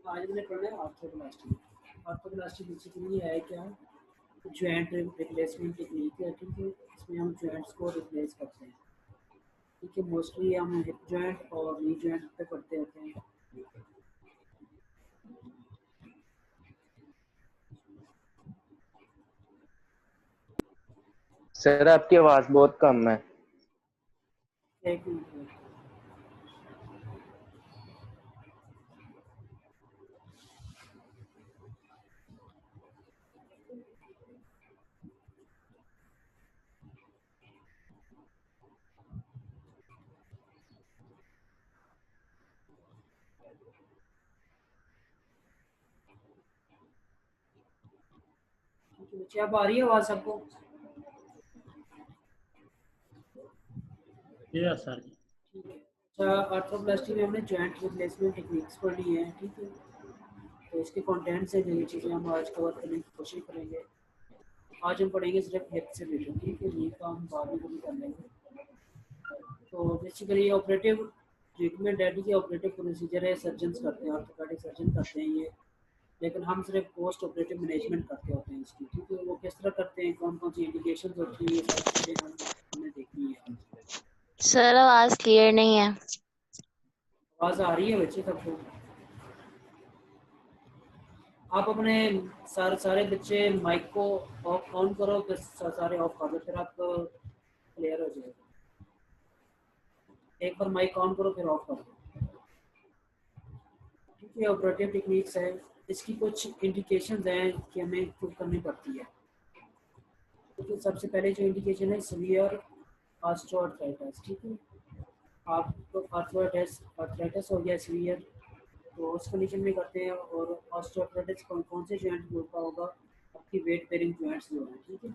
आज मैंने पढ़ा है आर्थ्रोप्लास्टी। आर्थ्रोप्लास्टी बेसिकली है क्या, जॉइंट रिप्लेसमेंट टेक्निक है, ठीक है। इसमें हम जॉइंट्स को रिप्लेस करते हैं, ठीक है। मोस्टली हम हिप जॉइंट और नी जॉइंट पे पढ़ते होते हैं। सर आपकी आवाज बहुत कम है। एक मिनट। बच्चे अब आ रही है आवाज़ सबको? Yes sir. ठीक है। अच्छा, आर्थ्रोप्लास्टी में हमने जॉइंट रिप्लेसमेंट टेक्निक्स पढ़ी हैं, ठीक है। तो इसके कंटेंट से जो चीज़ें हम आज कवर करने की कोशिश करेंगे। आज हम पढ़ेंगे सिर्फ हिप से रिलेटेड, ठीक है। ये काम बाद में कभी कर लेंगे। तो बेसिकली ऑपरेटिव ट्रीटमेंट है, ठीक है। ऑपरेटिव प्रोसीजर है, सर्जन्स करते हैं, ऑर्थोपेडिक सर्जन करते हैं ये। लेकिन हम सिर्फ पोस्ट ऑपरेटिव मैनेजमेंट करते होते हैं इसकी, ठीक है। वो किस तरह करते हैं, कौन कौन सी इंडिकेशन होती है, ये सारी चीज़ें हमने देखनी है। सर आवाज क्लियर नहीं है। आवाज़ आ रही है बच्चे सबको? आप अपने सारे बच्चे माइक को ऑफ ऑन करो, फिर सारे ऑफ कर दो, फिर आप क्लियर हो जाएगा। एक बार माइक ऑन करो फिर ऑफ कर दो, ठीक है। ऑपरेटिव टेक्निक्स है, इसकी कुछ इंडिकेशंस हैं कि हमें खुद करनी पड़ती है। तो सबसे पहले जो इंडिकेशन है सीवियर ऑस्टियोआर्थराइटिस, ठीक है। आपको आर्थराइटिस हो गया सीवियर, तो उस कंडीशन में करते हैं। और ऑस्टियोआर्थराइटिस कौन कौन से जॉइंट ग्रुप का होगा, आपकी वेट बेरिंग जॉइंट्स जो हैं, ठीक है।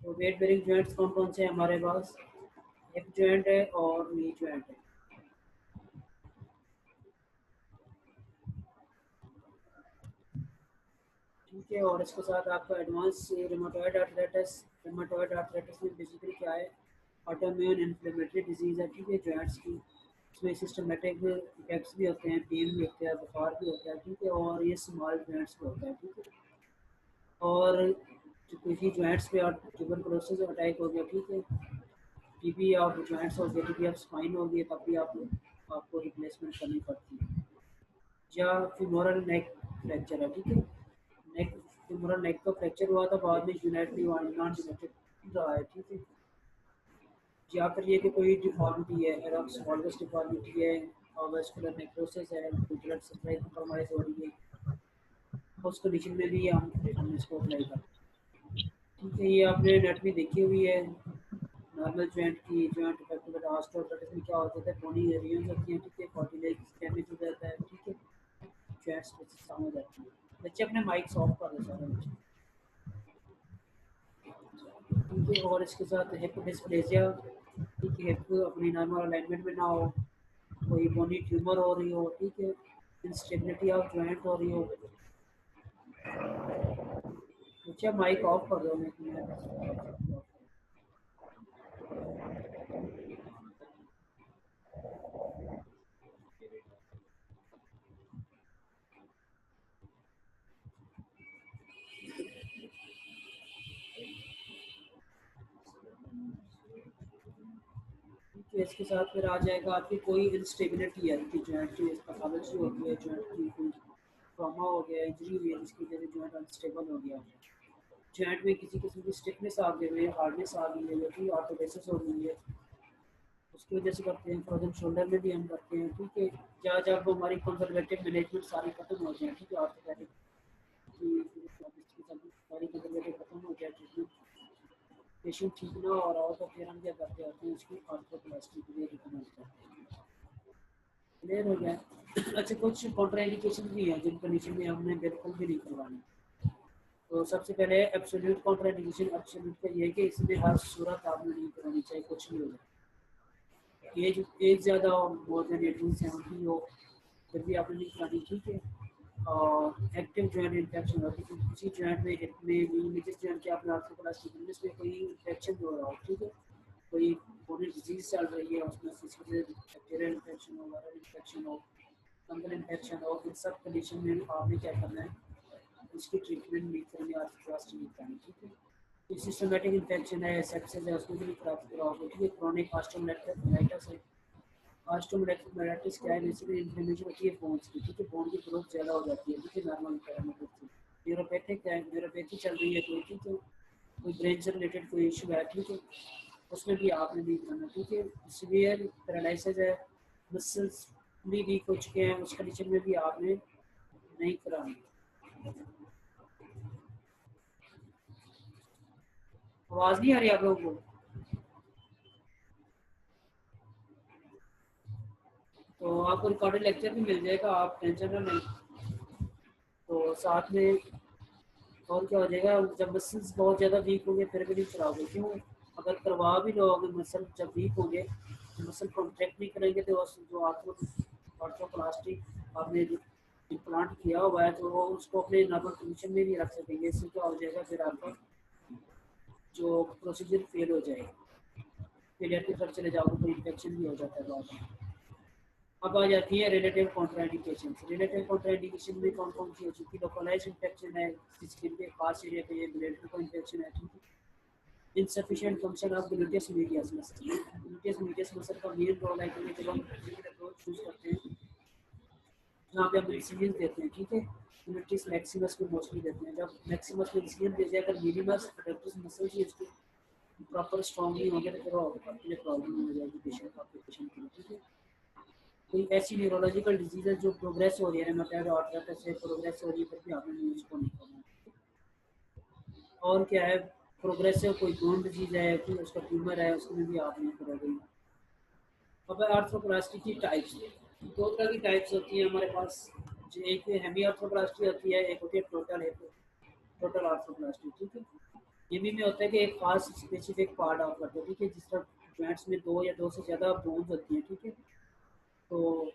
तो वेट बेरिंग जॉइंट्स कौन कौन से हैं हमारे पास? हिप जॉइंट है और नी जॉइंट है। ठीक है। और इसके साथ आपका एडवांस रूमेटॉइड आर्थराइटिस में बेसिकली क्या है, ऑटोइम्यून इन्फ्लेमेटरी डिजीज़ है, ठीक है, जॉइंट्स की। इसमें सिस्टमेटिक इफेक्ट्स भी होते हैं, पेन भी होता है, बुखार भी होता है, ठीक है। और ये स्मॉल जॉइंट्स पे होता है, ठीक है। और जो किसी जॉइंट्स पे और ट्यूबरकुलोसिस अटैक हो गया, ठीक है, टीबी ऑफ जॉइंट्स हो गया, टीबी ऑफ स्पाइन हो गया, तब भी आपको रिप्लेसमेंट करनी पड़ती है। या फीमोरल नेक फ्रैक्चर है, ठीक है। नेक फीमोरल नेक का फ्रैक्चर हुआ था, बाद में यूनाइटली नॉन यूनाइटेड रहा है, ठीक है। या फिर ये कि कोई डिफॉर्मिटी है, एरोक्सोल्वस डिफॉर्मिटी है, और वेस्कुलर नेक्रोसिस है, ब्लड सप्लाई कंप्रोमाइज हो रही है, उस कंडीशन में भी हम इसको अप्लाई करते हैं, ठीक है। ये आपने नेट में देखी हुई है नॉर्मल जॉइंट की जॉइंट इफेक्ट में ऑस्टियोआर्थराइटिस में क्या होता है, बोनी एरियाज होती हैं, ठीक है, कार्टिलेज डैमेज हो जाता है, ठीक है, जॉइंट्स समझ हो जाती है। बच्चे अपने माइक ऑफ कर दो सारे बच्चे, ठीक है। और इसके साथ हिप डिस्प्लेसिया, ठीक है, हिप अपनी नॉर्मल अलाइनमेंट में ना हो, कोई बोनी ट्यूमर हो रही हो, ठीक है, इंस्टेबिलिटी ऑफ जॉइंट हो रही हो। बच्चे माइक ऑफ कर दो, मैं तो इसके साथ फिर आ जाएगा आपकी कोई इंस्टेबिलिटी है कि जॉइंट की पैथोलॉजी होती है, जॉइंट की कोई ट्रॉमा हो गया, इंजरी हुई है, जिसकी वजह से जॉइंट अनस्टेबल हो गया, जॉइंट में किसी किस्म की स्टिफनेस आ गई है, हार्डनेस आ गई है, या फिर आर्थोडेसिस हो गई है, उसकी वजह से करते हैं। फ्रोजन शोल्डर में भी हम करते हैं, ठीक है। जब हमारी कंजर्वेटिव मैनेजमेंट सारी खत्म हो जाए, ठीक है, आर्थोपेडिक की सारी कंजर्वेटिव खत्म हो जाए, ट्रीटमेंट पेशेंट ठीक ना हो रहा हो, तो फिर हम क्या करते हैं, उसकी आर्थ्रोप्लास्टी के लिए रिकमेंड करते हैं। क्लियर हो गया? अच्छा, कुछ कॉन्ट्राइंडिकेशन भी हैं जिन कंडीशन में हमने बिल्कुल भी नहीं करवानी। तो सबसे पहले एब्सोल्यूट कॉन्ट्राइंडिकेशन, एब्सोल्यूट का ये है कि इसमें हर सूरत आपने नहीं करवानी, चाहिए कुछ भी हो जाए, एज ज़्यादा हो, मोर देन 18-70 हो, फिर भी आपने नहीं करानी, ठीक है। और एक्टिव जॉइंट इन्फेक्शन होती है, किसी जॉइंट में, हिप में, नी में, जिस जॉइंट के आपने आर्थ्रोप्लास्टी की इसमें कोई इन्फेक्शन हो रहा हो, ठीक है, कोई डिजीज चल रही है, उसमें बैक्टीरियल इन्फेक्शन हो, वायरल इन्फेक्शन हो, फंगल इन्फेक्शन हो, इन सब कंडीशन में आपने क्या करना है, उसकी ट्रीटमेंट नहीं करनी, आर्थ्रोप्लास्टी नहीं करनी, ठीक है। ये सिस्टमेटिक इन्फेक्शन है, सेप्सिस है, उसमें भी कराओगे, ठीक है। क्रोनिक ऑस्टियोमाइलाइटिस है। ऑस्टियोमाइलाइटिस क्या है, बेसिकली इन्फ्लेमेशन होती है बोन्स की, ठीक है। बोन की ग्रोथ ज़्यादा हो जाती है, ठीक है, नॉर्मल पैरामीटर से। न्यूरोपैथिक है, न्यूरोपैथी चल रही है कोई, ठीक है, कोई ब्रेन से रिलेटेड कोई इशू है, ठीक है, उसमें भी आपने नहीं करना, ठीक है। सीवियर पैरालिसिस है, मसल्स भी वीक हो चुके हैं, उस कंडीशन में भी आपने नहीं कराना। आवाज़ नहीं आ रही आप लोगों को? तो आपको रिकॉर्डेड लेक्चर भी मिल जाएगा, आप टेंशन ना लें। तो साथ में और क्या हो जाएगा, जब मसल्स बहुत ज़्यादा वीक होंगे फिर भी नहीं कराओगे, क्यों? अगर करवा भी लोगे, मसल जब वीक होंगे, मसल कॉन्ट्रैक्ट नहीं करेंगे, तो जो आर्थ्रोप्लास्टिक आपने इम्प्लांट किया हुआ है तो वो उसको अपने नॉर्मल कंडीशन में नहीं रख सकेंगे। इससे क्या हो जाएगा, फिर आपका जो प्रोसीजर फेल हो जाएगा, फेलियर की तरफ चले जाओगे, कोई इन्फेक्शन भी हो जाता है बाद में। अब आ जाती है रिलेटिव कॉन्ट्राइंडिकेशन। रिलेटिव कॉन्ट्राइंडिकेशन में कौन कौन सी हो चुकी है? लोकलाइज इन्फेक्शन है, स्किन के खास एरिया पे, ये ब्लड का इन्फेक्शन है, ठीक है। Insufficient function of gluteus medius muscle. Gluteus medius muscle का मेन रोल है कि जब हम अप्रोच यूज करते हैं, जहाँ पे हम इंसुलिन देते हैं, ठीक है, ग्लूटियस मैक्सिमस को मोस्टली देते हैं। जब मैक्सिमस में इंसुलिन दे दिया, अगर मिनिमस एडक्टस मसल ही इसको प्रॉपर स्ट्रॉन्ग नहीं होंगे तो फिर आपके लिए प्रॉब्लम हो जाएगी पेशेंट के लिए, ठीक है। कोई ऐसी न्यूरोलॉजिकल डिजीज है जो प्रोग्रेस हो रही है, मतलब आर्थराइटिस से प्रोग्रेस हो रही है, फिर भी आपने यूज को नहीं करना। और क्या है, प्रोग्रेसिव कोई बोन डिजीज है, कोई उसका ट्यूमर है, उसमें भी आप नहीं करोगे। अब आर्थ्रोप्लास्टी की टाइप्स, दो तरह की टाइप्स होती है हमारे पास। जो एक हेमी आर्थ्रोप्लास्टी होती है, एक होती है टोटल आर्थ्रोप्लास्टी, ठीक है। हेमी में होता है कि एक खास स्पेसिफिक पार्ट आप करते हो, ठीक है। जिस तरह जॉइंट्स में दो या दो से ज़्यादा बोन्स होती हैं, ठीक है। तो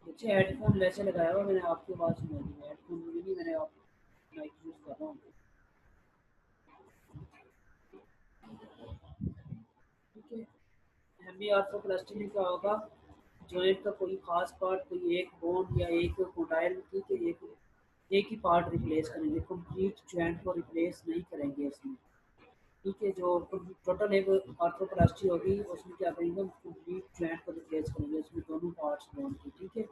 अच्छा, हेडफोन वैसे लगाया हुआ मैंने, आपकी आवाज़ सुनाई दी है, हेडफोन मुझे नहीं, मैंने आप माइक यूज़ कर रहा हूँ, ठीक है। हेमी आर्थ्रोप्लास्टी में क्या होगा, जॉइंट का कोई खास पार्ट, कोई एक बोन या एक कोडाइल, ठीक है, एक ही पार्ट रिप्लेस करेंगे, कंप्लीट जॉइंट को रिप्लेस नहीं करेंगे इसमें, ठीक है। जो टोटल एक आर्थ्रोप्लास्टी होगी उसमें क्या करेंगे, कंप्लीट जॉइंट को रिप्लेस करेंगे, उसमें दोनों पार्ट्स बोन के, ठीक है।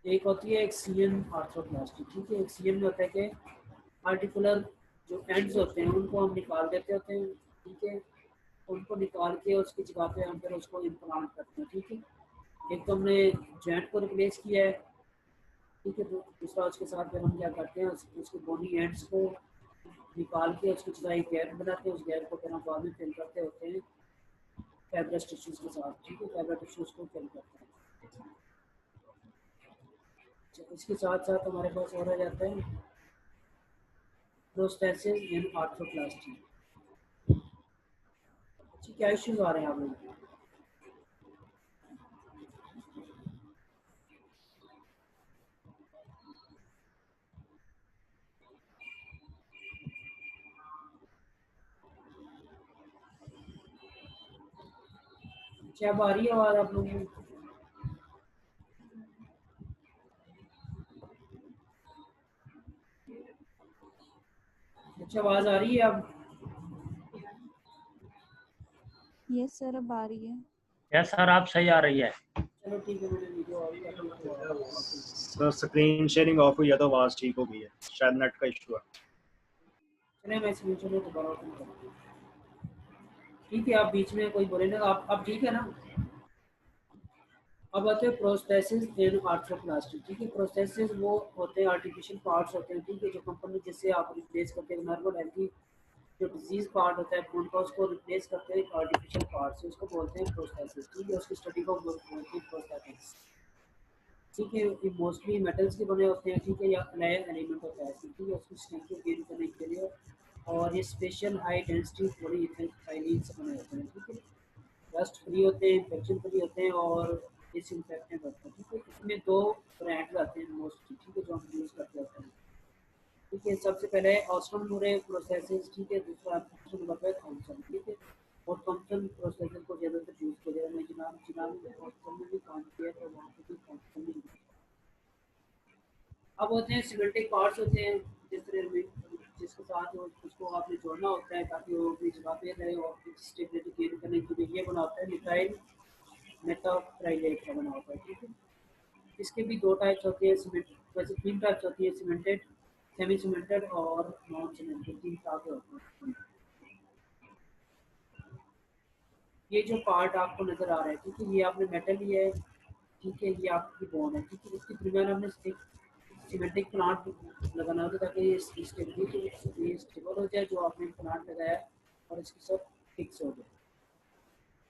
एक होती है एक्सियल आर्थ्रोप्लास्टी, ठीक है। एक्सियल में होता है कि आर्टिकुलर जो एंड्स होते हैं उनको हम निकाल देते होते हैं, ठीक है। उनको निकाल के उसकी जगह पे हम फिर उसको इम्प्लांट करते हैं, ठीक है। एक तो हमने जॉइंट को रिप्लेस किया है, ठीक है। दूसरा उसके साथ फिर हम क्या करते हैं, उसके बोनी एंड्स को निकाल के उसकी जगह एक गैप बनाते हैं, उस गैप को फिर हम बाद में फिल करते होते हैं फाइब्रस टिश्यूज़ के साथ, ठीक है। फाइब्रस टिश्यूज़ को फिल करते हैं। अच्छा, इसके साथ साथ हमारे पास और आ जाता है प्रोस्थेसिस इन आर्थ्रोप्लास्टी। अच्छा, क्या इश्यूज आ रहे हैं आप लोगों को? अच्छा, अब आ रही है आवाज़ आप लोगों को? अच्छा, आवाज़ आ रही है अब? यस सर, अब आ रही है। यस सर, आप सही आ रही है। चलो ठीक है, मेरी वीडियो आ रही है तो सर स्क्रीन शेयरिंग ऑफ हुई है तो आवाज़ ठीक हो गई है, शायद नेट का इशू है। चलिए मैं स्क्रीन शेयर दोबारा ओपन करता हूँ, ठीक है। आप बीच में कोई बोले ना, आप ठीक है ना? अब आते हैं प्रोस्थेसिस इन आर्थ्रोप्लास्टी, ठीक है। प्रोस्थेसिस वो होते हैं आर्टिफिशियल पार्ट्स होते हैं, ठीक है, जो कंपनी जिससे आप रिप्लेस करते हैं नॉर्मल हेल्थी जो डिजीज पार्ट होता है खून का, उसको रिप्लेस करते हैं आर्टिफिशियल पार्ट से, उसको बोलते हैं प्रोस्थेसिस, ठीक है। उसकी स्टडी को बोलते हैं प्रोस्थेटिक्स, ठीक है। ये मोस्टली मेटल्स के बने होते हैं, ठीक है, या नए एलिमेंट होता है, ठीक है, उसकी स्ट्रेंथ को गेन करने के लिए। और ये स्पेशल हाई डेंसिटी पॉलीइथाइलिन से बने होते हैं, ठीक है। रस्ट फ्री होते हैं, इन्फेक्शन फ्री होते हैं और डिसइंफेक्टेंट होते हैं, ठीक है। इसमें दो ब्रांड आते हैं मोस्टली, ठीक है, जो हम यूज़ करते होते हैं। ठीक है। सबसे पहले ऑस्टम नूरे प्रोसेसेस, ठीक है। दूसरा दूसरे नंबर पे थॉमसन, ठीक है। और थॉमसन प्रोसेसर को ज़्यादातर यूज़ किया जाता है। मैं जिनान में थॉमसन में भी काम किया तो वहाँ पे भी थॉमसन में use। अब होते हैं सिमेंटिक पार्ट्स होते हैं, जिस तरह में जिसके साथ उसको आपने जोड़ना होता है ताकि वो अपनी जगह पे रहे और स्टेबिलिटी गेन करने के लिए ये बना होता है मिथाइल मेथाक्साइलेट का बना होता है, ठीक है। इसके भी दो टाइप्स होते हैं सीमेंट, वैसे तीन टाइप्स होती है, सीमेंटेड, सेमी सीमेंटेड और नॉन सीमेंटेड, तीन तरह के होते हैं। ये जो पार्ट आपको नज़र आ रहा है, ठीक है, ये आपने मेटल लिया है, ठीक है, ये आपकी बोन है, ठीक है। इसके दरमियान हमने एक सीमेंटिक प्लांट लगाना होता है ताकि ये स्टेबल हो जाए, जो आपने प्लांट लगाया है, और इसके साथ फिक्स हो जाए,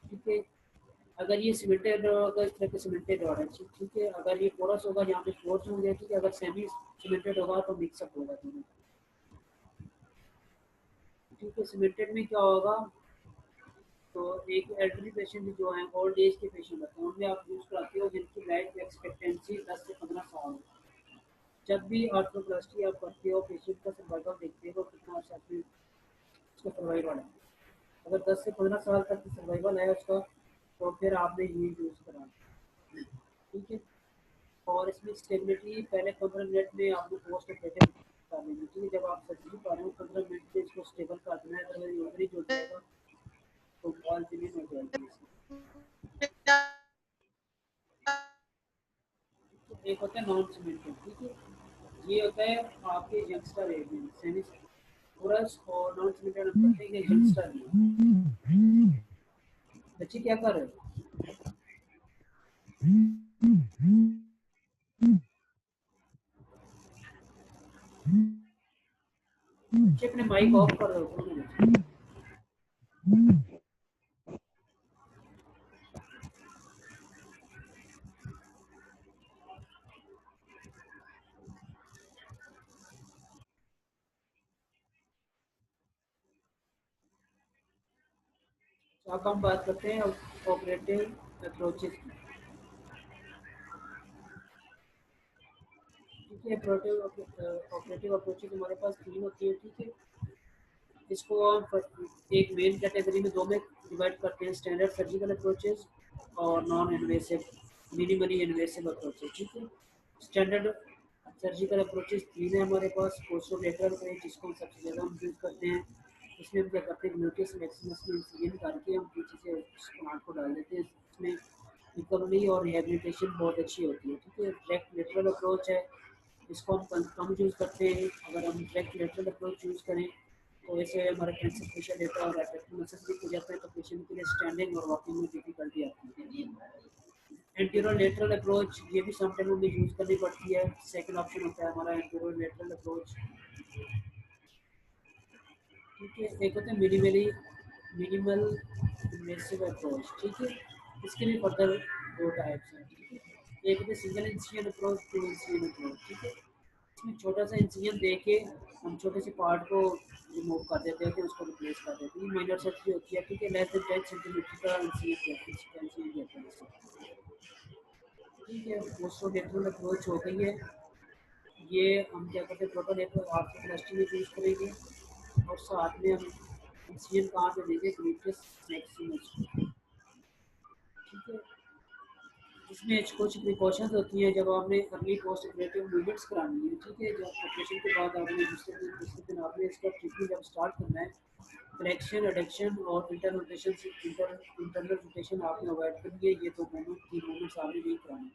ठीक है। अगर ये सीमेंटेड होगा, इस तरह के सीमेंटेड रॉड है, ठीक है। अगर ये पोरस होगा, यहाँ पे पोर्स होंगे, ठीक है। अगर सेमी सीमेंटेड होगा तो मिक्सअप होगा दोनों, ठीक है। सीमेंटेड में क्या होगा, तो एक एल्डरली पेशेंट जो है, ओल्ड एज के पेशेंट होते हैं, उनमें आप यूज़ कराते हो जिनकी लाइफ एक्सपेक्टेंसी 10 से 15 साल है। जब भी आर्थ्रोप्लास्टी आप करते हो, पेशेंट का सर्वाइवल देखते हो कितना अच्छा उसका सर्वाइवल है। अगर 10 से 15 साल तक की सर्वाइवल है उसका, तो फिर आपने ये यूज़ कराना, ठीक है। और इसमें स्टेबिलिटी पहले 15 मिनट में आपको पोस्ट ऑपरेटिव कर लेंगे, ठीक है। जब आप सर्जरी कर रहे हो 15 मिनट में इसको स्टेबल कर देना है, अगर ये ओवरी जुड़ जाएगा तो बॉल जमीन हो जाएगी इसमें। तो एक होता है नॉन सीमेंटेड, ठीक है। ये होता है आपके यंगस्टर एज में, सेमी पोरस और नॉन सीमेंटेड हम करते हैं यंगस्टर में। बच्चे क्या कर रहे हो? बच्चे अपने माइक ऑफ कर रहे हो? तो अब हम बात करते हैं ऑपरेटिव अप्रोचेस की, ठीक है। ऑपरेटिव अप्रोचेस हमारे पास तीन होती है, ठीक है। इसको हम एक मेन कैटेगरी में दो में डिवाइड करते हैं, स्टैंडर्ड सर्जिकल अप्रोचेस और non invasive minimally invasive approaches, ठीक है। स्टैंडर्ड सर्जिकल अप्रोचेस तीन है हमारे पास। पोस्टोलेटरल अप्रोच जिसको हम सबसे ज़्यादा हम यूज़ करते हैं, इसमें हम क्या करते हैं, न्यूक्लियस मैक्सिमस में इंसिजन करके हम पीछे से प्लांट को डाल देते हैं। इसमें रिकवरी और रिहेबिलिटेशन बहुत अच्छी होती है, ठीक है। डायरेक्ट लेटरल अप्रोच है, इसको हम कम यूज़ करते हैं। अगर हम डायरेक्ट लेटरल अप्रोच यूज़ करें तो ऐसे हमारा कैंसर पेशेंट लेता है और एपिलेप्सी भी हो जाता है, तो पेशेंट के लिए स्टैंडिंग और वॉकिंग में डिफिकल्टी आती है। एंटीरोलेटरल अप्रोच ये भी समटाइम हमें यूज़ करनी पड़ती है। सेकंड ऑप्शन होता है हमारा एंटीरोलेटरल अप्रोच, ठीक है। एक होता है मिनिमल इन्वेसिव अप्रोच, ठीक है। इसके भी फर्दर दो टाइप्स हैं, ठीक है। एक होता है single incision approach, two incision approach, ठीक है। इसमें छोटा सा इंसिजन दे के हम छोटे से पार्ट को रिमूव कर देते हैं, उसको रिप्लेस कर देते हैं। माइनर सर्जरी होती है, ठीक है। लेस देन 10 सेंटीमीटर का इंसिजन देते हैं, ठीक है। पोस्टोलेटरल अप्रोच हो गई है, ये हम क्या करते हैं, टोटल एक आर्थ्रोप्लास्टी में यूज़ करेंगे और साथ में हम इंसिजन कहाँ पे देंगे, ग्लूटियस मैक्सिमस, ठीक है। इसमें कुछ प्रिकॉशंस होती हैं जब आपने अर्ली पोस्ट ऑपरेटिव मूवमेंट्स करानी है, ठीक है। जब ऑपरेशन के बाद आपने दूसरे दिन आपने इसका ट्रीटमेंट जब स्टार्ट करना है, फ्लेक्शन, एडक्शन और इंटरनल रोटेशन आपने अवॉइड करनी है। ये दो मूवमेंट्स आपने नहीं करानी।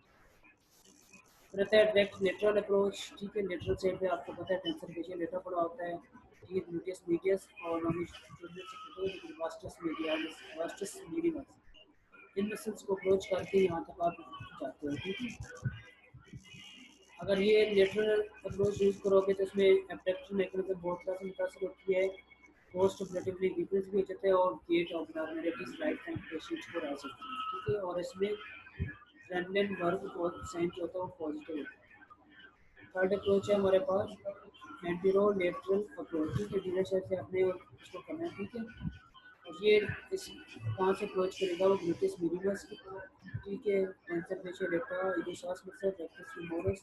रहता है डायरेक्ट लेटरल अप्रोच, ठीक है। लेटरल साइड पे आपको पता है टेंसर फेशियल लेटर पड़ा होता है, ठीक है। ग्लूटियस मीडियस और वास्टस मीडियालिस, वास्टस मिनिमस, इन मसल्स को अप्रोच करके यहाँ तक आप जाते हो, ठीक है। अगर ये लेटरल अप्रोच यूज़ करोगे तो इसमें एब्डक्शन मैकेनिज्म बहुत तरह से मुतासर होती है, पोस्ट ऑपरेटिवली वीकनेस भी हो जाता है और get of normalities lifetime patients को रह सकती है, ठीक है। और इसमें ट्रेंडन वर्क साइन जो होता है वो पॉजिटिव होता है। थर्ड अप्रोच है हमारे पास एंटीरो लेटरल अप्रोच, ठीक है। डीलर साइड से आपने इसको करना है, ठीक है। और ये इस कहाँ से अप्रोच करेगा, वो ग्लूटियस मिनिमस, ठीक है। Tensor fascia lata, iliopsoas muscle, rectus femoris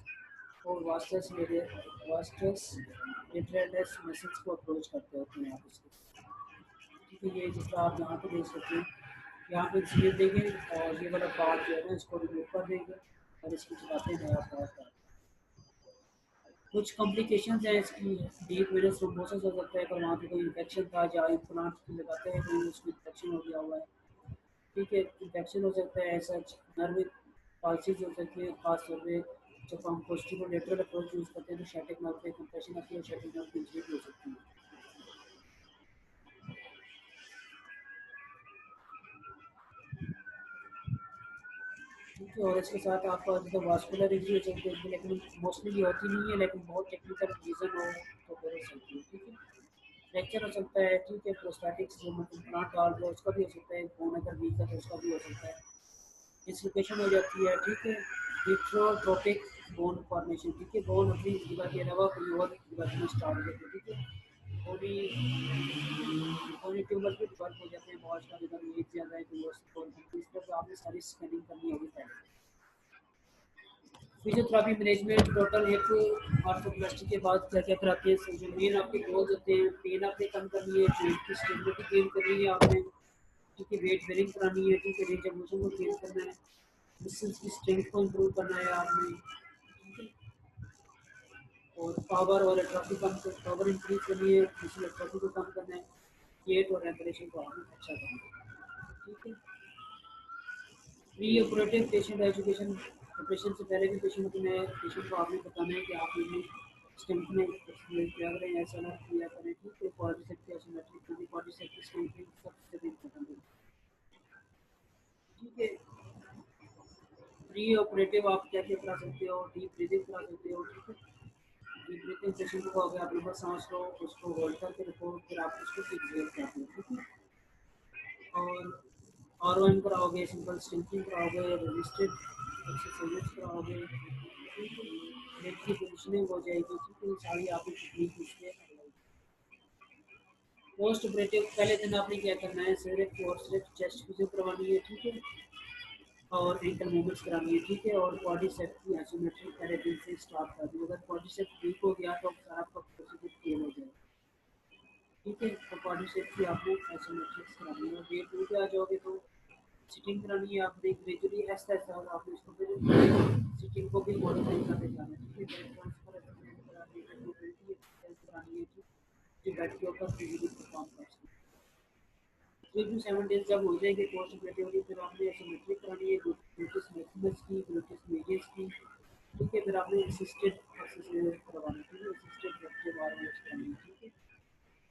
और वास्टस लेटरस मसल्स को अप्रोच करते होते हैं आप इसको। ठीक है, ये जिस तरह आप यहाँ पे देख सकते हैं, यहाँ पे स्लीप देंगे और ये वाला पार्ट जो है ना इसको रिमूव कर देंगे और इसको चलाते हैं नया पार्ट। कुछ कॉम्प्लिकेशंस हैं इसकी, डीप वेनस थ्रोम्बोसिस हो सकता है अगर वहाँ पे कोई इन्फेक्शन था या इम्प्लांट लगाते हैं तो उसको इन्फेक्शन हो गया हुआ है। ठीक है, इन्फेक्शन हो सकता है, ऐसा नर्व पाल्सीज हो सकती है, खास तौर पे जब हम पोस्टीरोलेटरल अप्रोच यूज़ करते हैं तो शैटिक नर्व पे कंप्रेशन आती है और शैटिक नर्व की इंजरी भी हो सकती है। ठीक है, और इसके साथ आपका जो वास्कुलर इंजरी हो सकती है, लेकिन मोस्टली ये होती नहीं है, लेकिन बहुत टेक्निकल रीज़न हो तो फिर हो सकती है। ठीक है, फ्रैक्चर हो सकता है। ठीक है, प्रोस्थेटिक्स जो मतलब प्लांट डाल रहे हैं उसका भी हो सकता है, बोन अगर वीक है तो उसका भी हो सकता है, डिसलोकेशन हो जाती है। ठीक है, हिट्रोट्रोपिक बोन फॉर्मेशन। ठीक है, बोन अपनी जगह के अलावा कोई और जगह में स्टार्ट हो जाती है। ठीक है, कोई ट्यूमर भी डेवलप हो जाते हैं बहुत सारे, अगर एज ज़्यादा है तो इस तरह से आपने सारी स्कैनिंग करनी होगी पहले। फिजियोथेरेपी मैनेजमेंट टोटल एक आर्थोप्लास्टी के बाद क्या क्या कराते हैं, जो मेन आपके गोल्स होते हैं, पेन आपने कम करनी है, जॉइंट की स्टेबिलिटी गेन करनी है आपने। ठीक है, वेट बेरिंग करानी है। ठीक है, रेंज ऑफ मोशन को गेन करना है, मसल्स की स्ट्रेंथ को इम्प्रूव करना है आपने। ठीक है, और पावर और एट्रोफी कम कर, पावर इंक्रीज करनी है, मसल एट्रोफी को कम करना है, वेट और रेपरेशन को आपने अच्छा करना है। ठीक है, pre operative patient education, operation से पहले भी पेशेंट को आपने बताना है कि आप इन्हें स्टेंट में एक्सपीरियंस क्या करें, ऐसा ना किया करें। ठीक है, क्वाड्रिसेप्स की एसिमेट्रिक पूरी क्वाड्रिसेप्स की स्टेंटिंग सबसे इम्पोर्टेंट है। ठीक है, प्री ऑपरेटिव आप क्या क्या करा सकते हो, डीप ब्रीदिंग करा सकते हो। ठीक है, डीप ब्रीदिंग पेशेंट को अगर आप लंबा सांस लो, उसको होल्ड करके रखो, फिर आप उसको एक्सहेल करते हो। ठीक है, और आरओएम कराओगे, सिंपल स्टिचिंग कराओगे, रजिस्टर्ड एक्सरसाइज कराओगे। ठीक है, लेग की पोजिशनिंग हो जाएगी। ठीक है, सारी आपकी टेक्निक इसमें। पोस्ट ऑपरेटिव पहले दिन आपने क्या करना है, सिर्फ और सिर्फ चेस्ट फिजियो करवानी है। ठीक है, और एंकल मूवमेंट्स करानी है। ठीक है, और बॉडी सेट की आइसोमेट्रिक पहले दिन से स्टार्ट कर दी, अगर बॉडी सेट वीक हो गया तो सारा आपका प्रोसीजर फेल हो जाएगा। ठीक है, तो बॉडी सेट की आपको आइसोमेट्रिक्स करानी है, और डे टू पे आ जाओगे तो सिटिंग करानी है आपने ग्रेजुअली, ऐसा ऐसा आपने इसको फिर सिटिंग को भी मॉडिफाई करते जाना है। ठीक है, ट्रांसफर करानी है, मोबिलिटी करानी है। ठीक है, जो बैठ के ऊपर फिजिकली परफॉर्म कर सकते हैं। 3 to 7 डेज जब हो जाएंगे पोस्ट ऑपरेटिवली, फिर आपने आइसोमेट्रिक करानी है, ग्लूटिस मैक्सिमस की, ग्लूटिस मीडियस की। ठीक है, फिर आपने असिस्टेड एक्सरसाइज करवानी है। ठीक है, असिस्टेड एक्टिव आरएमएस करानी है। ठीक है,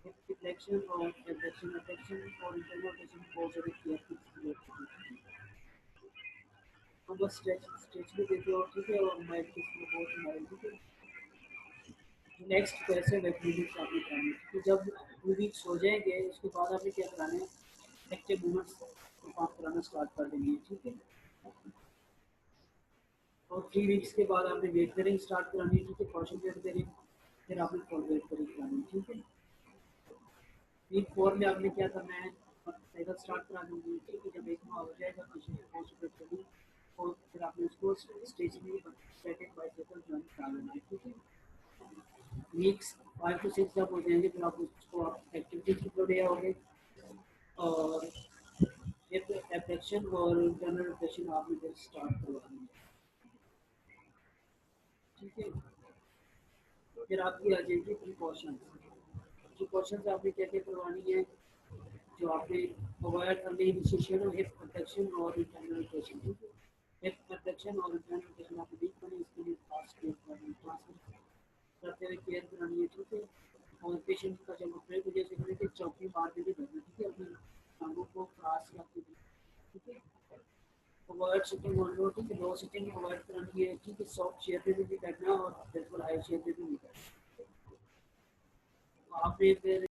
हिप फ्लेक्शन और एब्डक्शन एब्डक्शन और इंटरनल रोटेशन बहुत ज़्यादा केयर की जरूरत होती है। हम बस स्ट्रेच स्ट्रेच भी देते हो। ठीक है, और माइल्ड किस में बहुत माइल्ड। ठीक है, नेक्स्ट कैसे वेट वीक्स आपने करानी है। तो जब 2 वीक्स हो जाएंगे उसके बाद आपने क्या कराना है, एक्टिव मूवमेंट्स परफॉर्म कराना स्टार्ट कर देंगे। ठीक है, और 3 वीक्स के बाद आपने वेट बेरिंग स्टार्ट करानी है। ठीक है, कॉशन वेट बेरिंग, फिर आपने फुल वेट बेरिंग करानी है। ठीक है, वीक 4 में आपने क्या करना है, साइकिल स्टार्ट करा दूँगी। ठीक है, जब 1 माह हो जाएगा तो पोस्ट वेट बेरिंग, और फिर आपने उसको स्टेशनरी स्टैटिक बाइसाइकिल जॉइन करा लेना है। ठीक है, वीक्स 5 to 6 जब हो जाएंगे फिर आप उसको आप एक्टिविटीज की तरफ ले आओगे, और हिप एब्डक्शन और इंटरनल रोटेशन आपने फिर स्टार्ट करवानी है। ठीक है, फिर आपकी आ जाएगी प्रिकॉशंस आपने क्या क्या करवानी है, जो आपने अवॉइड करने इनिशिएशन और हिप प्रोटेक्शन और इंटरनल रोटेशन। ठीक है, हिप प्रोटेक्शन और इंटरनल रोटेशन आपने वीक बने, इसके लिए खास केयर करनी है, ट्रांसफर करते हुए केयर करानी है। ठीक है, और पेशेंट का जब ऑपरेट हो जैसे करें कि चौकी मार के भी करना। ठीक है, अपनी टांगों को क्रॉस करके। ठीक है, अवॉइड सिटिंग ऑन लो। ठीक है, लो सिटिंग अवॉइड करानी है। ठीक है, सॉफ्ट चेयर पे भी बैठना और बिल्कुल हाई चेयर पे भी नहीं बैठना। आपने फिर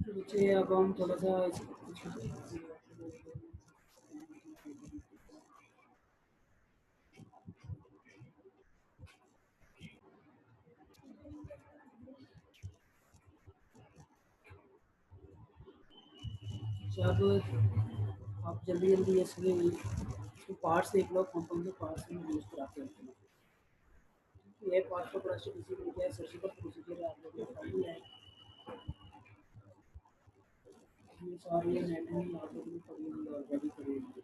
तो बच्चे अब हम थोड़ा सा जब आप जल्दी जल्दी इसके पार्ट्स देख लो, कंपाउंड के पार्ट्स में यूज़ कराते हैं। ये पार्ट को बड़ा बेसिकली क्या है, सर्जिकल प्रोसीजर है, आप लोगों को पढ़नी है। ये सारी एनाटॉमी आप लोगों ने पढ़ी हुई है, ऑलरेडी पढ़ी हुई है।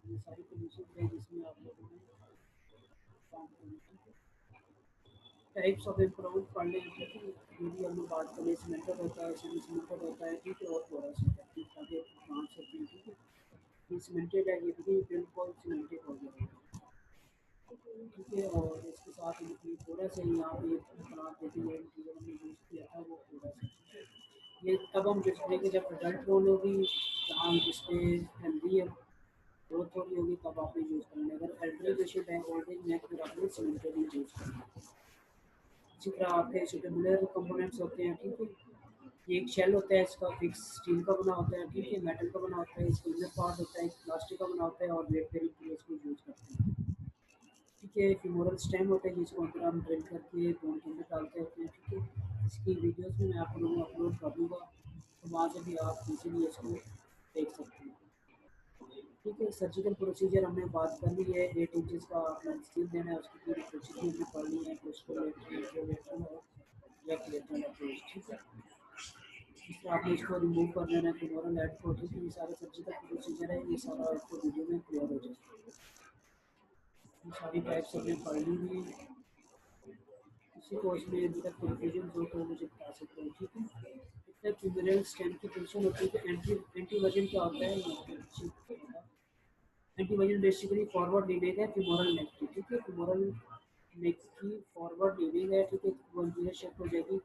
ये सारी कंडीशन है जिसमें आप लोगों ने काम करना है। टाइप्स ऑफ इम्प्रूव पढ़ लें, ठीक है। यदि हम बात करें सीमेंटेड होता है, सेमी सीमेंटेड होता है, ठीक है, और पोरस होता है, ठीक है, आगे पाँच होते हैं, ठीक है। ये सीमेंटेड है, ये भी बिल्कुल सीमेंटेड हो गया, ठीक है। और इसके साथ इनकी पोरस है, यहाँ पे प्लांट देखेंगे मटीरियल हमने यूज़ किया था वो पोरस है, ठीक है। ये तब हम डिस्प्ले के जब रिजल्ट रोल होगी, जहाँ डिस्प्ले हेल्दी है, ग्रोथ हो रही होगी, तब आपने यूज़ करना है। अगर एल्डरी पेशेंट है, ओल्ड एज में, फिर आपने सीमेंटेड ही यूज़ करना है। इसी तरह आपके सुटेबुलर कंपोनेंट्स होते हैं, ठीक है। ये एक शेल होता है, इसका फिक्स स्टील का बना होता है, ठीक है, मेटल का बना होता है। इसका इनर पार्ट होता है, प्लास्टिक का बना होता है, और वेट बेरिंग के लिए इसको यूज़ करते हैं, ठीक है। फीमोरल स्टेम होता है, जिसको अंदर हम ड्रिल करके बोन के अंदर डालते होते हैं, ठीक है। इसकी वीडियोस भी मैं आप लोगों को अपलोड कर दूँगा, तो वहाँ से भी आप इजीली इसको देख सकते हैं, ठीक है। सर्जिकल प्रोसीजर हमने बात कर ली है। 8 इंचज़ का अपना स्टील देना है, उसकी पूरी प्रोसीजर हमने पढ़ ली है, पोस्टोलेटरल और लेटरल अप्रोच, ठीक है। इस तरह आपने इसको रिमूव कर देना है, फीमोरल हेड को, ठीक है। ये सारा सर्जिकल प्रोसीजर है, ये सारा आपको वीडियो में क्लियर हो जाएगा। ये सारी टाइप्स हमने पढ़ ली हुई है। किसी को इसमें अभी तक कन्फ्यूजन हो तो मुझे बता सकते हो, ठीक है। इतना फीमोरल स्टेम की फंक्शन होती है कि एंटी वजन क्या होता है, एंटी वजन बेसिकली फॉरवर्ड लीविंग है फीमोरल नेक की, ठीक है। फीमोरल नेक की फॉरवर्ड लीविंग है, ठीक है, वो इंटीरियर शिफ्ट हो जाएगी।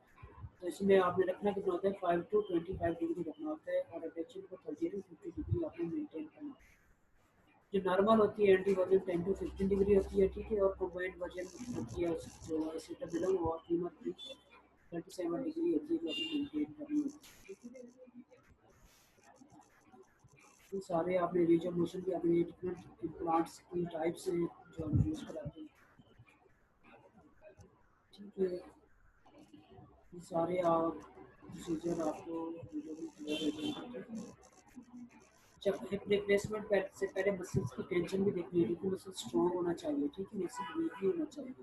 तो इसमें आपने रखना कितना होता है, 5 to 25 डिग्री रखना होता है, और रोटेशन को 30 to 50 डिग्री आपने मेंटेन करना है। जो नॉर्मल होती है एंटी वजन 10 to 15 डिग्री होती है, ठीक है। और कंबाइंड वजन होती है जो सीटेबल और कीमत 37 डिग्री होती है, जो आपने मेंटेन करनी होती है, ठीक है। ये सारे आपने रेंज ऑफ मोशन की आपने डिफरेंट इम्प्लांट्स की टाइप्स हैं जो हम यूज़ कराते हैं, ठीक है। ये सारे आप प्रोसीजर आपको वीडियो में क्लियर हो जाएंगे। जब हिप रिप्लेसमेंट से पहले मसल्स की टेंशन भी देखनी है, क्योंकि मसल स्ट्रॉन्ग होना चाहिए, ठीक है, मसल वीक नहीं होना चाहिए,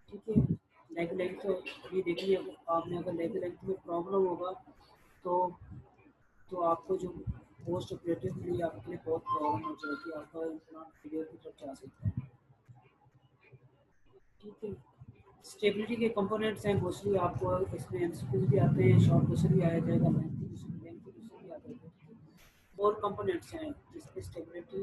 ठीक है। लेग लेंथ तो ये देखिए, आपने अगर लेग लेंथ में प्रॉब्लम होगा तो आपको जो पोस्ट ऑपरेटिव के लिए आपके लिए बहुत प्रॉब्लम हो जाएगी, आपका इम्प्लांट फेलियर की तरफ जा सकता है, ठीक है। स्टेबिलिटी के कंपोनेंट्स हैं मोस्टली, आपको इसमें एमसीक्यूज भी आते हैं, शॉर्ट क्वेश्चन भी आया जाएगा, लेंथी क्वेश्चन भी आ जाएगा। और कंपोनेंट्स हैं जिसपे स्टेबिलिटी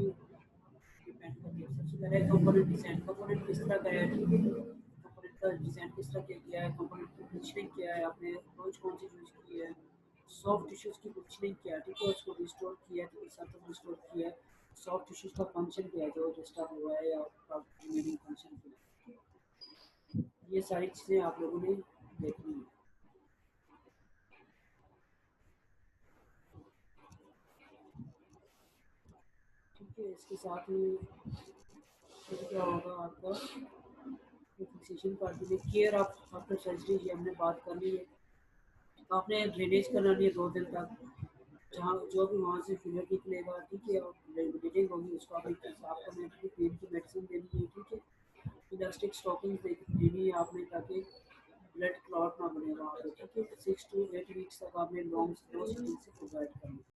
डिपेंड करती है। सबसे पहले कंपोनेंट डिजाइन, कंपोनेंट किस तरह का है, ठीक है। कंपोनेंट का डिजाइन किस तरह किया गया है, कंपोनेंट की पोजिशनिंग क्या है, आपने अप्रोच कौन सी यूज की है, सॉफ्ट टिश्यूज की पोजिशनिंग क्या है, ठीक है, उसको रिस्टोर किया है, तो सब रिस्टोर किया है। सॉफ्ट टिश्यूज का फंक्शन क्या है, जो डिस्टर्ब हुआ है, या रिमेनिंग फंक्शन क्या है, ये सारी चीज़ें आप लोगों ने देखनी है, ठीक है। इसके साथ ही फिर क्या होगा आपका फिक्सेशन पार्ट में केयर ऑफ आफ्टर सर्जरी, ये हमने बात कर ली है। आपने ड्रेनेज करानी है 2 दिन तक, जहाँ जो भी वहाँ से फिलर निकलेगा, ठीक है, और ब्लीडिंग होगी उसको आपने साफ करना है, पेन की मेडिसिन देनी है, ठीक है। इलास्टिक स्टॉकिंग देनी है आपने, ताकि ब्लड क्लॉट ना बने वहाँ पे, ठीक है। 6 to 8 वीक्स तक आपने लॉन्ग से प्रोवाइड करना है।